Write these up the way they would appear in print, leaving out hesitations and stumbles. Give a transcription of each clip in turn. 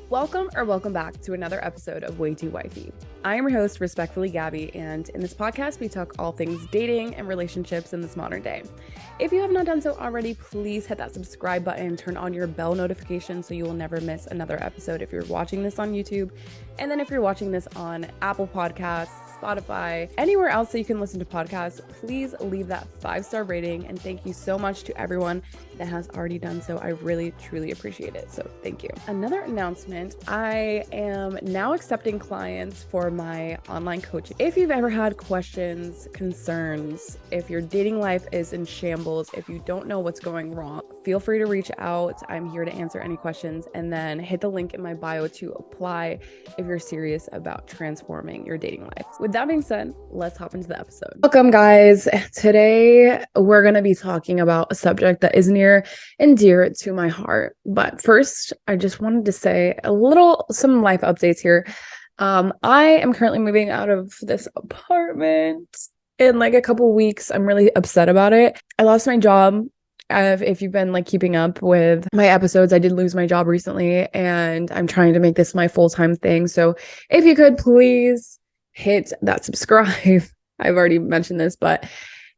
Welcome back to another episode of Way Too Wifey. I am your host, Respectfully Gabby, and in this podcast, we talk all things dating and relationships in this modern day. If you have not done so already, please hit that subscribe button, turn on your bell notification so you will never miss another episode if you're watching this on YouTube. And then if you're watching this on Apple Podcasts, Spotify, anywhere else that you can listen to podcasts, please leave that 5-star rating. And thank you so much to everyone that has already done so. I really, truly appreciate it. So thank you. Another announcement, I am now accepting clients for my online coaching. If you've ever had questions, concerns, if your dating life is in shambles, if you don't know what's going wrong, feel free to reach out. I'm here to answer any questions, and then hit the link in my bio to apply if you're serious about transforming your dating life. With that being said, let's hop into the episode. Welcome, guys. Today, we're going to be talking about a subject that is near and dear to my heart. But first, I just wanted to say some life updates here. I am currently moving out of this apartment in like a couple weeks. I'm really upset about it. I lost my job. If you've been like keeping up with my episodes, I did lose my job recently, and I'm trying to make this my full-time thing. So if you could please hit that subscribe. I've already mentioned this, but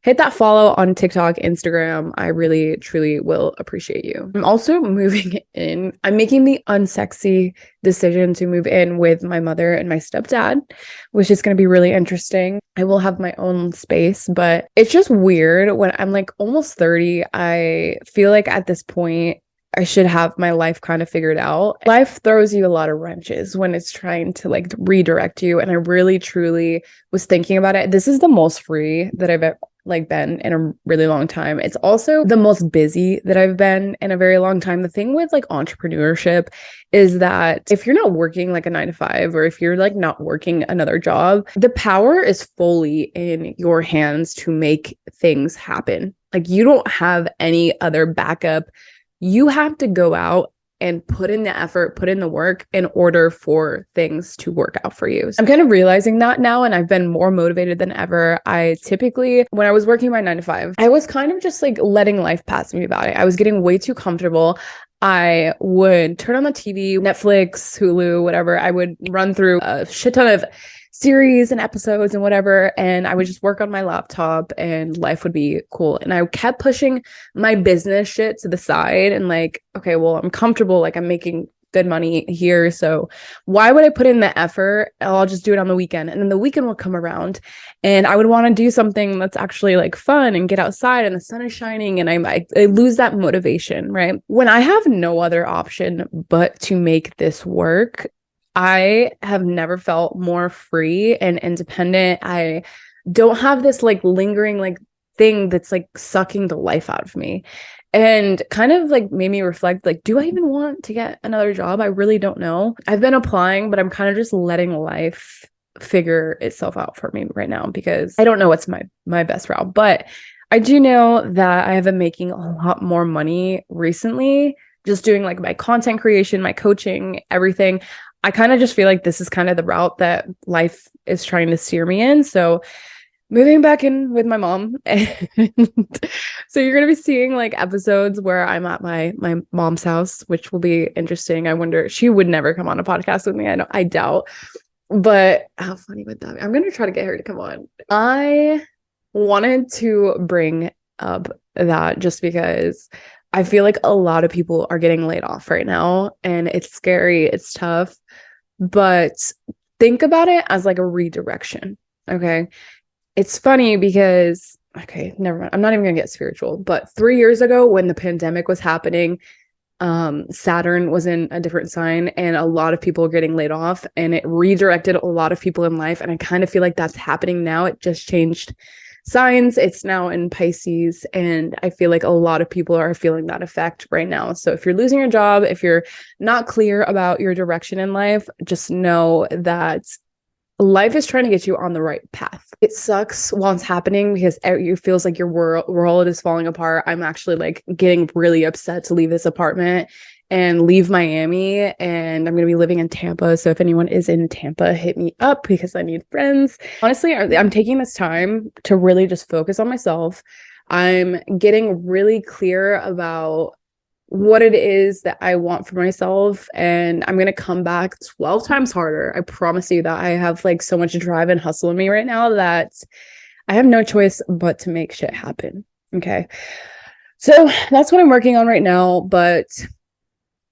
hit that follow on TikTok, Instagram. I really, truly will appreciate you. I'm also moving in. I'm making the unsexy decision to move in with my mother and my stepdad, which is going to be really interesting. I will have my own space, but it's just weird when I'm like almost 30. I feel like at this point, I should have my life kind of figured out. Life throws you a lot of wrenches when it's trying to like redirect you. And I really, truly was thinking about it. This is the most free that I've been in a really long time. It's also the most busy that I've been in a very long time. The thing with like entrepreneurship is that if you're not working like a 9-to-5, or if you're like not working another job, the power is fully in your hands to make things happen. Like you don't have any other backup. You have to go out and put in the effort, put in the work in order for things to work out for you. So I'm kind of realizing that now, and I've been more motivated than ever. I typically, when I was working my 9-to-5, I was kind of just like letting life pass me about it. I was getting way too comfortable. I would turn on the TV, Netflix, Hulu, whatever. I would run through a shit ton of series and episodes and whatever, and I would just work on my laptop and life would be cool. And I kept pushing my business shit to the side and like, okay, well, I'm comfortable, like I'm making good money here, so why would I put in the effort? I'll just do it on the weekend. And then the weekend will come around and I would want to do something that's actually like fun and get outside and the sun is shining, and I lose that motivation, right? When I have no other option but to make this work, I have never felt more free and independent. I don't have this like lingering like thing that's like sucking the life out of me, and kind of like made me reflect, like, do I even want to get another job? I really don't know. I've been applying, but I'm kind of just letting life figure itself out for me right now because I don't know what's my best route. But I do know that I have been making a lot more money recently, just doing like my content creation, my coaching, everything. I kind of just feel like this is kind of the route that life is trying to steer me in. So moving back in with my mom. And so you're going to be seeing like episodes where I'm at my mom's house, which will be interesting. I wonder, she would never come on a podcast with me. I doubt, but how funny would that be? I'm going to try to get her to come on. I wanted to bring up that just because I feel like a lot of people are getting laid off right now, and it's scary. It's tough, but think about it as like a redirection. Okay. It's funny because, okay, never mind. I'm not even gonna get spiritual, but 3 years ago when the pandemic was happening, Saturn was in a different sign and a lot of people were getting laid off, and it redirected a lot of people in life. And I kind of feel like that's happening now. It just changed signs. It's now in Pisces, and I feel like a lot of people are feeling that effect right now. So if you're losing your job, if you're not clear about your direction in life, just know that life is trying to get you on the right path. It sucks while it's happening because it feels like your world is falling apart. I'm actually like getting really upset to leave this apartment and leave Miami, and I'm going to be living in Tampa. So if anyone is in Tampa, hit me up because I need friends. Honestly, I'm taking this time to really just focus on myself. I'm getting really clear about what it is that I want for myself, and I'm gonna come back 12 times harder. I promise you that. I have like so much drive and hustle in me right now that I have no choice but to make shit happen. Okay. So that's what I'm working on right now, but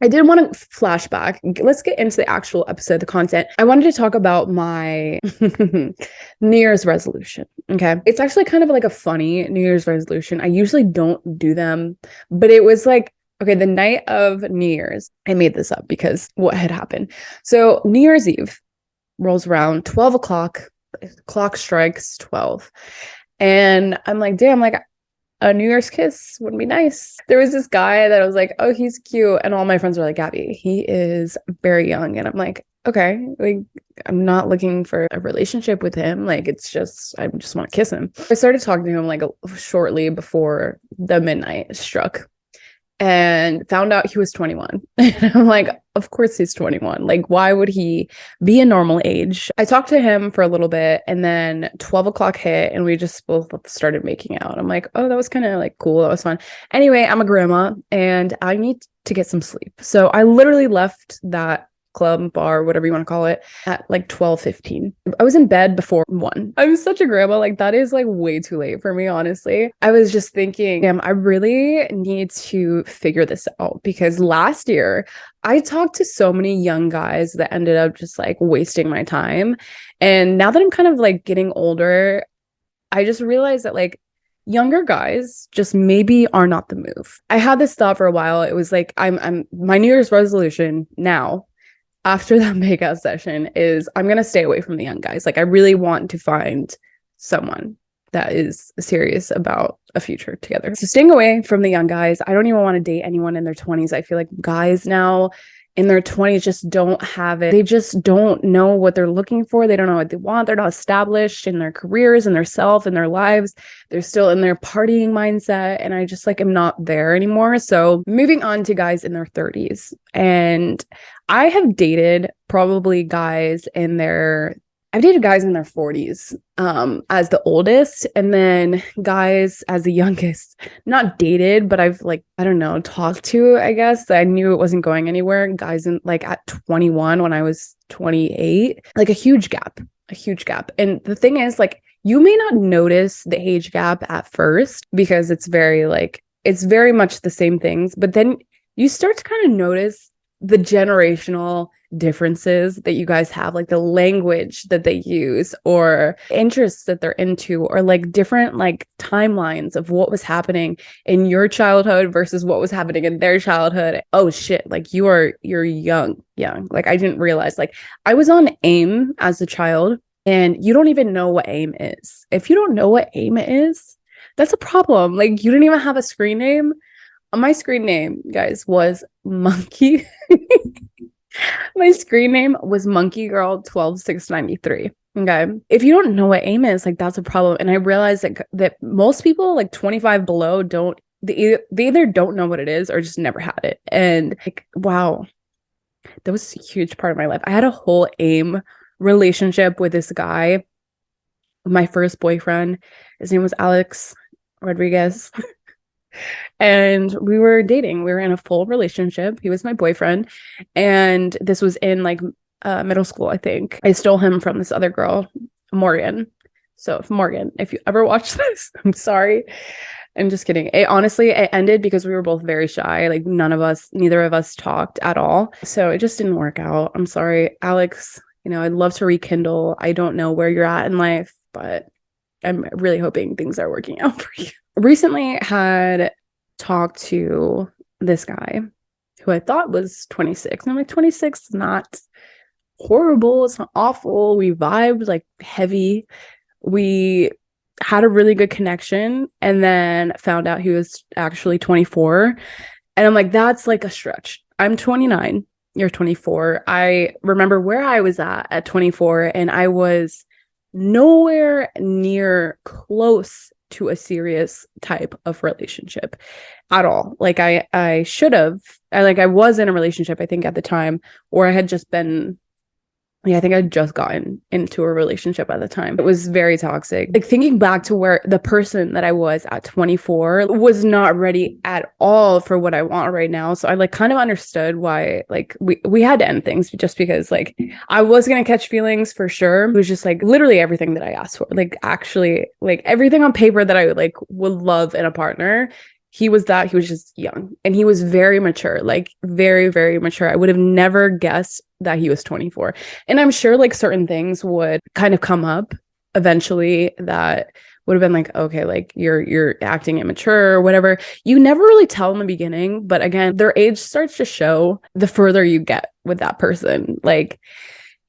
I did want to flashback. Let's get into the actual episode, the content. I wanted to talk about my New Year's resolution. Okay. It's actually kind of like a funny New Year's resolution. I usually don't do them, but it was like, okay, the night of New Year's, I made this up because what had happened. So New Year's Eve rolls around, 12 o'clock, clock strikes 12. And I'm like, damn, like a New Year's kiss would be nice. There was this guy that I was like, oh, he's cute. And all my friends were like, Gabby, he is very young. And I'm like, okay, like I'm not looking for a relationship with him. Like it's just, I just want to kiss him. I started talking to him like shortly before the midnight struck, and found out he was 21. And I'm like, of course he's 21. Like, why would he be a normal age? I talked to him for a little bit, and then 12 o'clock hit and we just both started making out. I'm like, oh, that was kind of like cool. That was fun. Anyway, I'm a grandma and I need to get some sleep. So I literally left that club, bar, whatever you want to call it, at like 12:15. I was in bed before 1. I was such a grandma. Like that is like way too late for me, honestly. I was just thinking, damn, I really need to figure this out, because last year I talked to so many young guys that ended up just like wasting my time. And now that I'm kind of like getting older, I just realized that like younger guys just maybe are not the move. I had this thought for a while. It was like, I'm my New Year's resolution now, after that makeout session, is I'm going to stay away from the young guys. Like I really want to find someone that is serious about a future together. So staying away from the young guys. I don't even want to date anyone in their 20s. I feel like guys now in their 20s just don't have it. They just don't know what they're looking for. They don't know what they want. They're not established in their careers and their self and their lives. They're still in their partying mindset. And I just like am not there anymore. So moving on to guys in their 30s. And I have dated probably I've dated guys in their 40s as the oldest, and then guys as the youngest. Not dated, but I've like, I don't know, talked to, I guess. I knew it wasn't going anywhere. Guys in like at 21 when I was 28, like a huge gap. And the thing is, like, you may not notice the age gap at first because it's very much the same things, but then you start to kind of notice the generational differences that you guys have, like the language that they use or interests that they're into, or like different like timelines of what was happening in your childhood versus what was happening in their childhood. Oh shit, like you're young. Like I didn't realize, like I was on AIM as a child, and you don't even know what AIM is. If you don't know what AIM is, that's a problem. Like you didn't even have a screen name. My screen name, guys, was Monkey. My screen name was Monkey Girl 12693. Okay. If you don't know what AIM is, like that's a problem. And I realized that most people like 25 below they either don't know what it is or just never had it. And like, wow, that was a huge part of my life. I had a whole AIM relationship with this guy, my first boyfriend. His name was Alex Rodriguez. And we were dating. We were in a full relationship. He was my boyfriend. And this was in like middle school, I think. I stole him from this other girl, Morgan. So Morgan, if you ever watch this, I'm sorry. I'm just kidding. It ended because we were both very shy. Like neither of us talked at all. So it just didn't work out. I'm sorry, Alex. I'd love to rekindle. I don't know where you're at in life, but I'm really hoping things are working out for you. Recently had talked to this guy who I thought was 26. And I'm like, 26 is not horrible. It's not awful. We vibed like heavy. We had a really good connection, and then found out he was actually 24. And I'm like, that's like a stretch. I'm 29. You're 24. I remember where I was at 24, and I was nowhere near close to a serious type of relationship at all. Like I should have, I was in a relationship, I think at the time, or I had just been Yeah, I think I'd just gotten into a relationship at the time. It was very toxic. Like thinking back to where the person that I was at 24 was not ready at all for what I want right now. So I like kind of understood why like we had to end things just because like I was gonna catch feelings for sure. It was just like literally everything that I asked for. Like actually like everything on paper that I like would love in a partner. He was just young and he was very mature, like very, very mature. I would have never guessed that he was 24. And I'm sure like certain things would kind of come up eventually that would have been like, okay, like you're acting immature or whatever. You never really tell in the beginning, but again, their age starts to show the further you get with that person. Like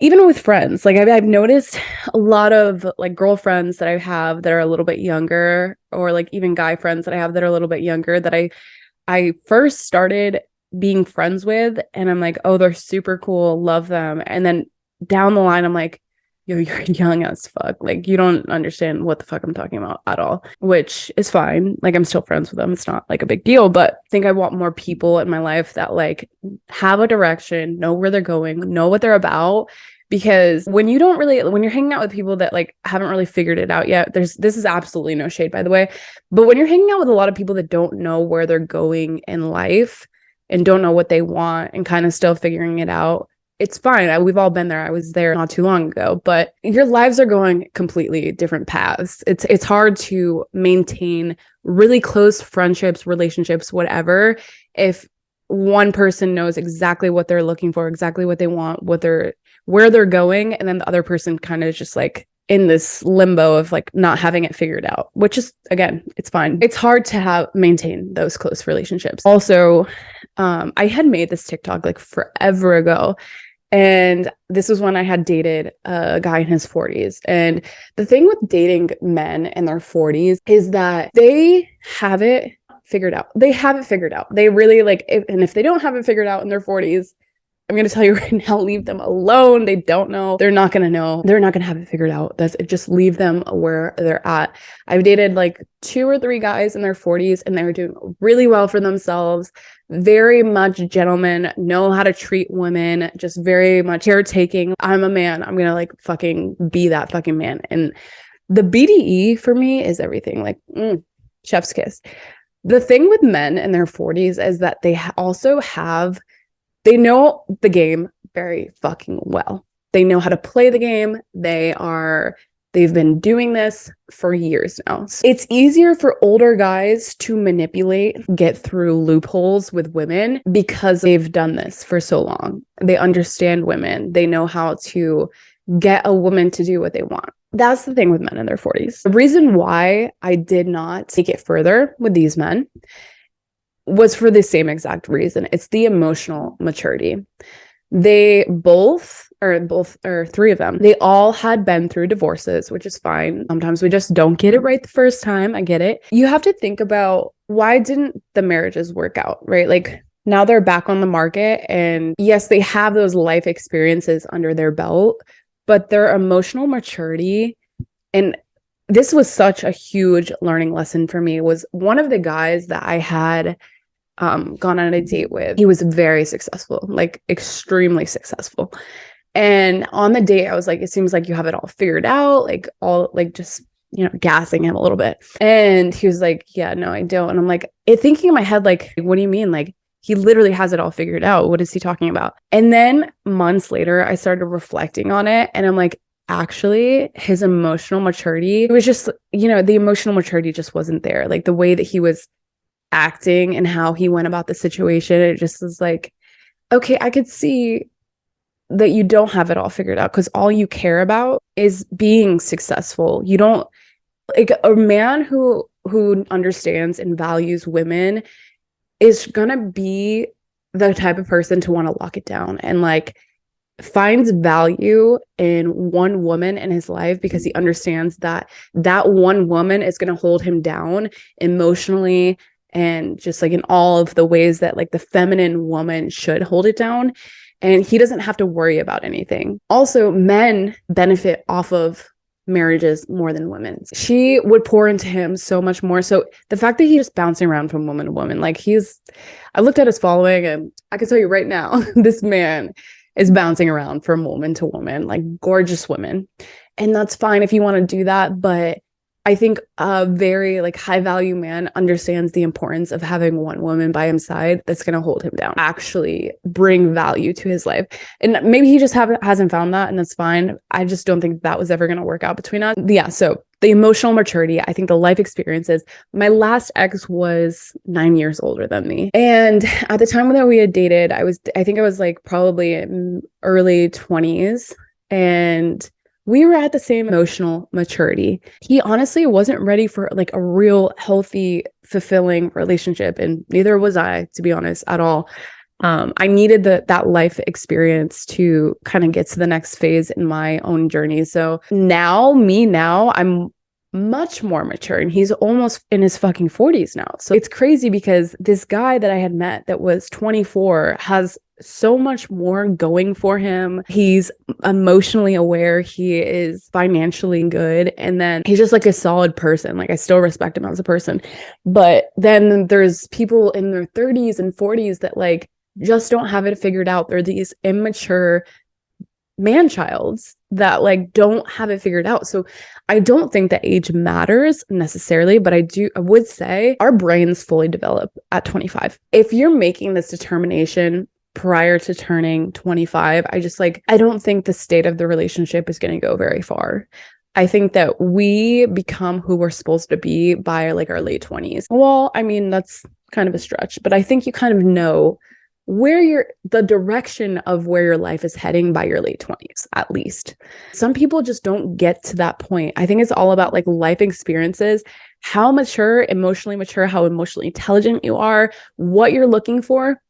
even with friends, like I've noticed a lot of like girlfriends that I have that are a little bit younger, or like even guy friends that I have that are a little bit younger that I first started being friends with, and I'm like, oh, they're super cool, love them. And then down the line, I'm like, yo, you're young as fuck. Like you don't understand what the fuck I'm talking about at all, which is fine. Like I'm still friends with them. It's not like a big deal, but I think I want more people in my life that like have a direction, know where they're going, know what they're about. Because when you're hanging out with people that like haven't really figured it out yet, this is absolutely no shade, by the way. But when you're hanging out with a lot of people that don't know where they're going in life and don't know what they want and kind of still figuring it out, it's fine. We've all been there. I was there not too long ago, but your lives are going completely different paths. It's hard to maintain really close friendships, relationships, whatever, if one person knows exactly what they're looking for, exactly what they want, where they're going, and then the other person kind of just like in this limbo of like not having it figured out, which is, again, it's fine. It's hard to maintain those close relationships. Also, I had made this TikTok like forever ago. And this was when I had dated a guy in his 40s. And the thing with dating men in their 40s is that they have it figured out. They have it figured out. They really like, if they don't have it figured out in their 40s, I'm going to tell you right now, leave them alone. They don't know. They're not going to know. They're not going to have it figured out. Just leave them where they're at. I've dated like 2 or 3 guys in their 40s and they're doing really well for themselves. Very much gentlemen, know how to treat women, just very much caretaking. I'm a man. I'm going to like fucking be that fucking man. And the BDE for me is everything. Like, chef's kiss. The thing with men in their 40s is that they know the game very fucking well. They know how to play the game. They've been doing this for years now. So it's easier for older guys to manipulate, get through loopholes with women because they've done this for so long. They understand women. They know how to get a woman to do what they want. That's the thing with men in their 40s. The reason why I did not take it further with these men was for the same exact reason. It's the emotional maturity. They or 3 of them, they all had been through divorces, which is fine. Sometimes we just don't get it right the first time. I get it. You have to think about, why didn't the marriages work out, right? Like now they're back on the market, and yes, they have those life experiences under their belt, but their emotional maturity, and this was such a huge learning lesson for me, was one of the guys that I had gone on a date with. He was very successful, like extremely successful. And on the date, I was like, it seems like you have it all figured out, like all like just, gassing him a little bit. And he was like, yeah, no, I don't. And I'm like, thinking in my head, like, what do you mean? Like, he literally has it all figured out. What is he talking about? And then months later, I started reflecting on it. And I'm like, actually, his emotional maturity, it was just, the emotional maturity just wasn't there. Like the way that he was acting and how he went about the situation, it just was like, okay, I could see that you don't have it all figured out, because all you care about is being successful. You don't, like, a man who understands and values women is gonna be the type of person to want to lock it down and like finds value in one woman in his life, because he understands that one woman is going to hold him down emotionally, and just like in all of the ways that like the feminine woman should hold it down. And he doesn't have to worry about anything. Also, men benefit off of marriages more than women. She would pour into him so much more. So the fact that he's just bouncing around from woman to woman, like I looked at his following, and I can tell you right now, this man is bouncing around from woman to woman, like gorgeous women. And that's fine if you want to do that. But I think a very like high value man understands the importance of having one woman by his side that's going to hold him down, actually bring value to his life. And maybe he just hasn't found that, and that's fine. I just don't think that was ever going to work out between us. Yeah. So the emotional maturity, I think the life experiences. My last ex was 9 years older than me. And at the time that we had dated, I think I was like probably in early 20s. And we were at the same emotional maturity. He honestly wasn't ready for like a real healthy, fulfilling relationship. And neither was I, to be honest, at all. I needed that life experience to kind of get to the next phase in my own journey. So now, I'm much more mature, and he's almost in his fucking 40s now. So it's crazy because this guy that I had met that was 24 has so much more going for him. He's emotionally aware. He is financially good. And then he's just like a solid person. Like I still respect him as a person. But then there's people in their 30s and 40s that like just don't have it figured out. They're these immature man-childs that like don't have it figured out. So I don't think that age matters necessarily, but I would say our brains fully develop at 25. If you're making this determination prior to turning 25, I don't think the state of the relationship is going to go very far. I think that we become who we're supposed to be by like our late 20s. Well, I mean, that's kind of a stretch, but I think you kind of know the direction of where your life is heading by your late 20s, at least. Some people just don't get to that point. I think it's all about like life experiences, how emotionally mature, how emotionally intelligent you are, what you're looking for.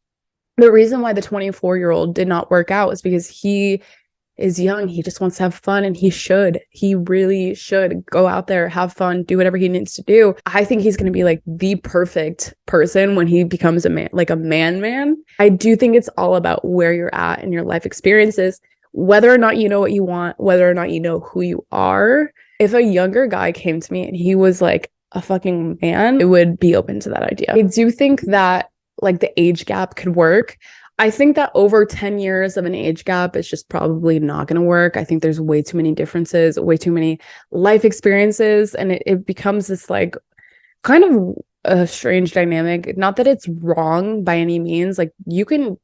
The reason why the 24-year-old did not work out is because he is young. He just wants to have fun, and he really should go out there, have fun, do whatever he needs to do. I think he's going to be like the perfect person when he becomes a man, like a man. I do think it's all about where you're at in your life experiences, whether or not you know what you want, whether or not you know who you are. If a younger guy came to me and he was like a fucking man, it would be open to that idea. I do think that like the age gap could work. I think that over 10 years of an age gap is just probably not going to work. I think there's way too many differences, way too many life experiences, and it becomes this like kind of a strange dynamic. Not that it's wrong by any means. Like you can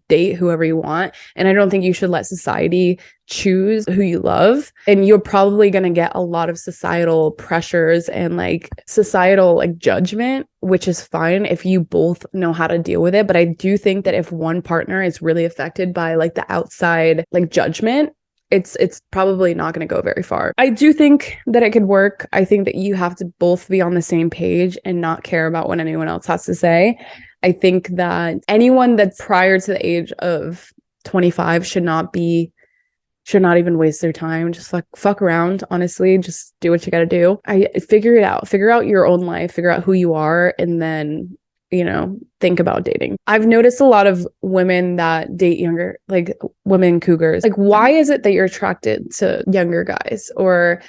date whoever you want, and I don't think you should let society choose who you love. And you're probably going to get a lot of societal pressures and like societal like judgment, which is fine if you both know how to deal with it. But I do think that if one partner is really affected by like the outside like judgment, it's probably not going to go very far. I do think that it could work. I think that you have to both be on the same page and not care about what anyone else has to say. I think that anyone that's prior to the age of 25 should not even waste their time. Just fuck around, honestly. Just do what you got to do. Figure it out. Figure out your own life. Figure out who you are, and then, think about dating. I've noticed a lot of women that date younger, like women cougars. Like, why is it that you're attracted to younger guys, or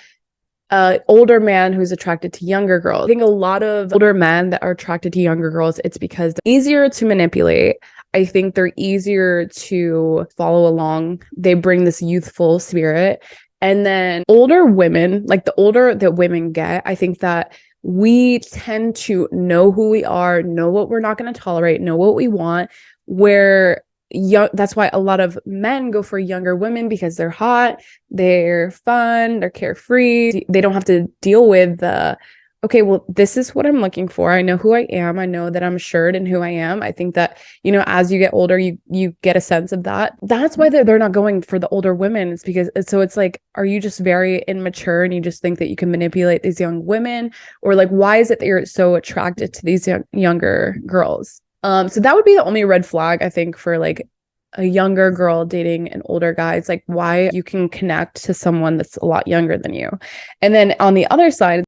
older man who's attracted to younger girls? I think a lot of older men that are attracted to younger girls, it's because they're easier to manipulate. I think they're easier to follow along. They bring this youthful spirit. And then older women, like the older that women get, I think that we tend to know who we are, know what we're not going to tolerate, know what we want, that's why a lot of men go for younger women, because they're hot, they're fun, they're carefree. They don't have to deal with okay, well, this is what I'm looking for. I know who I am. I know that I'm assured in who I am. I think that, as you get older, you get a sense of that. That's why they're not going for the older women. It's because, so it's like, are you just very immature and you just think that you can manipulate these young women? Or like, why is it that you're so attracted to these younger girls? So that would be the only red flag, I think, for like a younger girl dating an older guy. It's like, why you can connect to someone that's a lot younger than you. And then on the other side,